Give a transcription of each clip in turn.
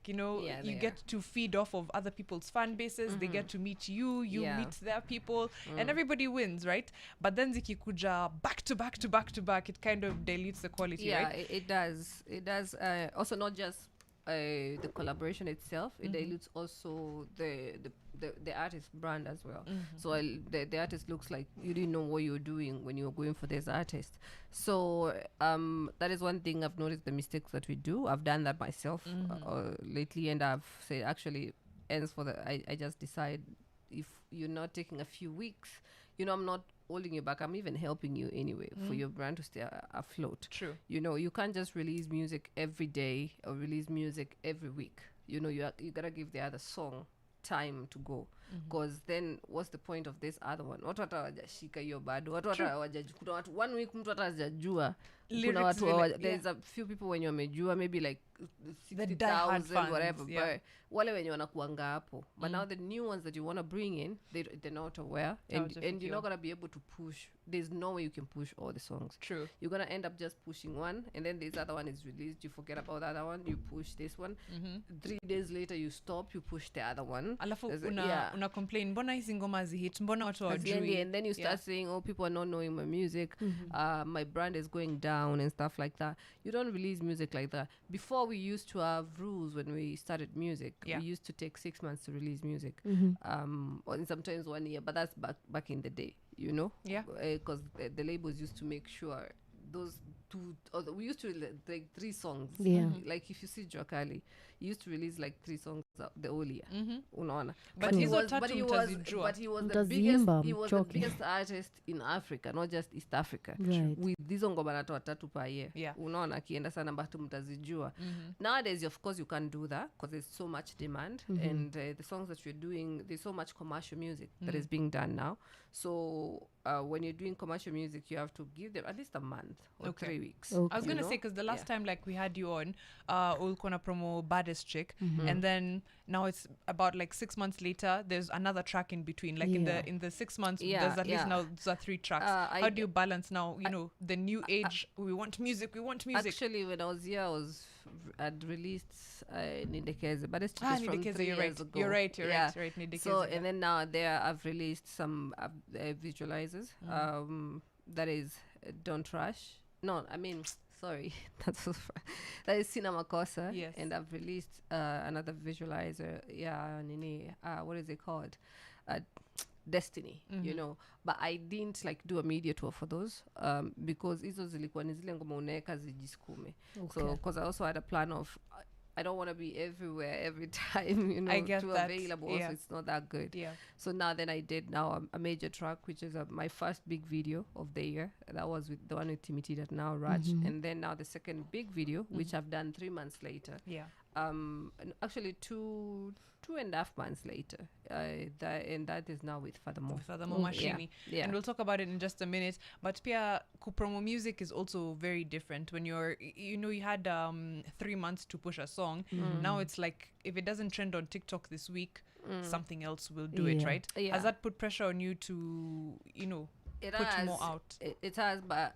like, you know, you get to feed off of other people's fan bases. They get to meet you meet their people, and everybody wins, right? But then zikikuja back to back to back to back, it kind of dilutes the quality, right? It does. It does. Also, not just the collaboration itself, it dilutes also the artist brand as well. So the artist looks like you didn't know what you're doing when you're going for this artist. So that is one thing I've noticed, the mistakes that we do. I've done that myself lately, and I've said actually ends for the I just decide, if you're not taking a few weeks, you know, I'm not holding you back, I'm even helping you anyway for your brand to stay afloat. True. You know, you can't just release music every day or release music every week. You know, you gotta give the other song time to go, because then what's the point of this other one? Watu hata wajashika hiyo bado, watu hata hawajaji, kuna watu one week mtu hata hajajua, kuna watu there's a few people wenye wamejua maybe like 60,000 whatever, but wale wenye wanakuanga hapo, but now the new ones that you want to bring in, they're not aware, and you're not gonna be able to push. There's no way you can push all the songs. True. You're gonna end up just pushing one, and then this other one is released, you forget about the other one, you push this one, 3 days later you stop, you push the other one, alafu una complain, mbona hizi ngoma zihit, mbona watu hawajui, and then you start saying, oh, people are not knowing my music, my brand is going down and stuff like that. You don't release music like that. Before, we used to have rules when we started music. We used to take 6 months to release music, or sometimes 1 year, but that's back in the day, you know, because the labels used to make sure those we used to like 3 songs. Like if you see Jokali, he used to release like 3 songs the whole year. Unaona, but he was the biggest artist in Africa, not just East Africa, with hizo ngoma natoa 3 per year. Unaona, akienda sana bado mtazijua. Nowadays, of course, you can't do that because there's so much demand, and the songs that you're doing, there's so much commercial music that is being done now. So when you're doing commercial music, you have to give them at least a month or 3 weeks. I was gonna say, because the last time like we had you on, ulkona promo Baddest Chick, and then now it's about like 6 months later, there's another track in between, like in the 6 months there's at least now there's 3 tracks. How do you balance now, you know, the new age, we want music. Actually, when I was here, I'd released Nidekeze, but it's just from 3 years ago. You're right, Nidekeze. So and then now there I've released some visualizers, that is Don't Rush. No, I mean, sorry, that is Cinema Kosa. Yes. And I've released another visualizer. What is it called? Destiny, you know. But I didn't like do a media tour for those, because hizo zilikuwa ni zile ngoma unaweka zijisukume. So because I also had a plan of, I don't want to be everywhere every time, you know, I get too that. available. Also, it's not that good. So now then I did now a major track, which is my first big video of the year. That was with the one with Timothy that now Raj. And then now the second big video, which I've done 3 months later. Actually 2.5 months later, and that is now with Furthermore Mashini. And we'll talk about it in just a minute. But pia kupromo music is also very different when you're, you know, you had 3 months to push a song. Now it's like, if it doesn't trend on TikTok this week, something else will do it, right? Has that put pressure on you to, you know, put more out? It has, but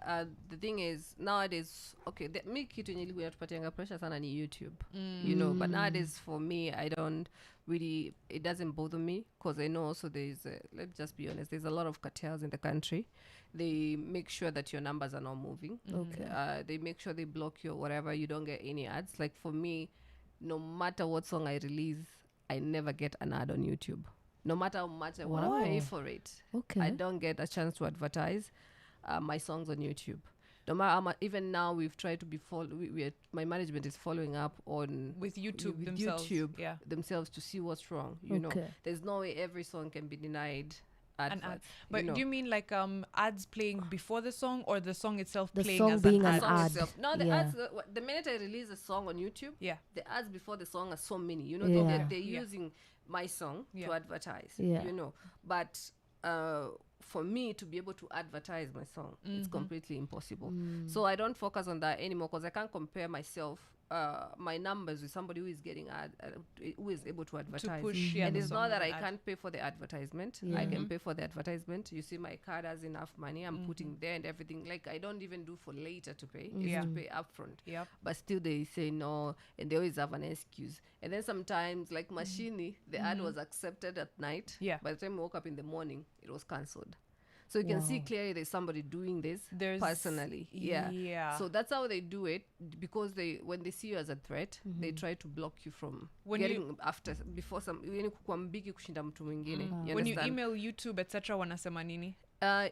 the thing is, nowadays, okay, me kitu yenye ilikuwa inatupatianga pressure sana ni YouTube, you know, but nowadays for me, I don't really, it doesn't bother me, because I know also there's let's just be honest, there's a lot of cartels in the country. They make sure that your numbers are not moving. They make sure they block you or whatever, you don't get any ads. Like for me, no matter what song I release, I never get an ad on YouTube. No matter how much I want to pay for it, I don't get a chance to advertise my songs on YouTube. No matter how much, even now we've tried to be my management is following up on with YouTube themselves to see what's wrong. You know, there's no way every song can be denied adverts. But do you mean like ads playing before the song, or the song itself the playing song as being an ad? Itself. No, the ads. The minute I release a song on YouTube, the ads before the song are so many. You know, they're using my song to advertise. You know, but for me to be able to advertise my song, it's completely impossible. So I don't focus on that anymore, because I can't compare myself my numbers with somebody who is getting who is able to advertise. push, And the it's song not that and I can't pay for the advertisement. I can pay for the advertisement. You see, my card has enough money. I'm putting there and everything. Like, I don't even do for later to pay. It's to pay upfront. Yep. But still they say no, and they always have an excuse. And then sometimes, like Machini, the ad was accepted at night. Yeah. By the time we woke up in the morning, it was cancelled. So you can see clearly there's somebody doing this personally. Yeah. So that's how they do it, because when they see you as a threat, they try to block you from getting after before some kukuwa mbigi kushinda mtu mwingine. When you email YouTube etc. wanasema nini?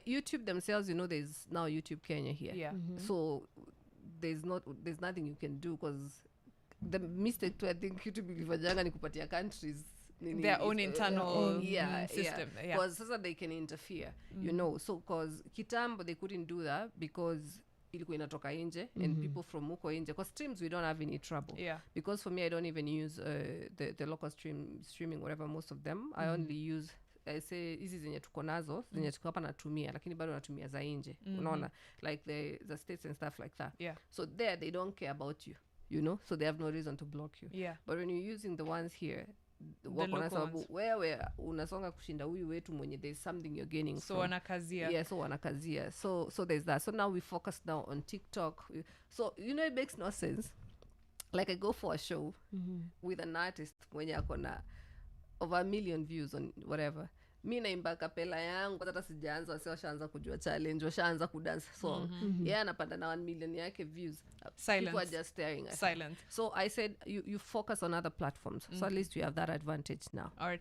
YouTube themselves, there's now YouTube Kenya here. Yeah. So there's nothing you can do, because the mistake too, I think YouTube ilifanyanga ni kupatia countries their own internal system. Because sasa they can interfere, so because kitambo they couldn't do that because ilikuwa inatoka nje and people from huko nje, because streams we don't have any trouble, because for me I don't even use the local streaming whatever, most of them I only use say hizi zenye tuko nazo zenye tuko hapa natumia, lakini bado natumia za nje, unaona, like the states and stuff like that. So there they don't care about you, so they have no reason to block you. But when you're using the ones here, wako sababu wewe unasonga kushinda huyu wetu mwenye there's something you're gaining so wanakazia. So wanakazia. So there's that. So now we focus now on TikTok. So it makes no sense. Like I go for a show with an artist mwenye akona over 1 million views on whatever. Mi naimba kapela yangu hata sijaanza, wasi washaanza kujua challenge, washaanza kudance song. Anapanda na 1 million yake views. Silence. People are just staring at Silent. So I said you focus on other platforms. So at least you have that advantage now. All right.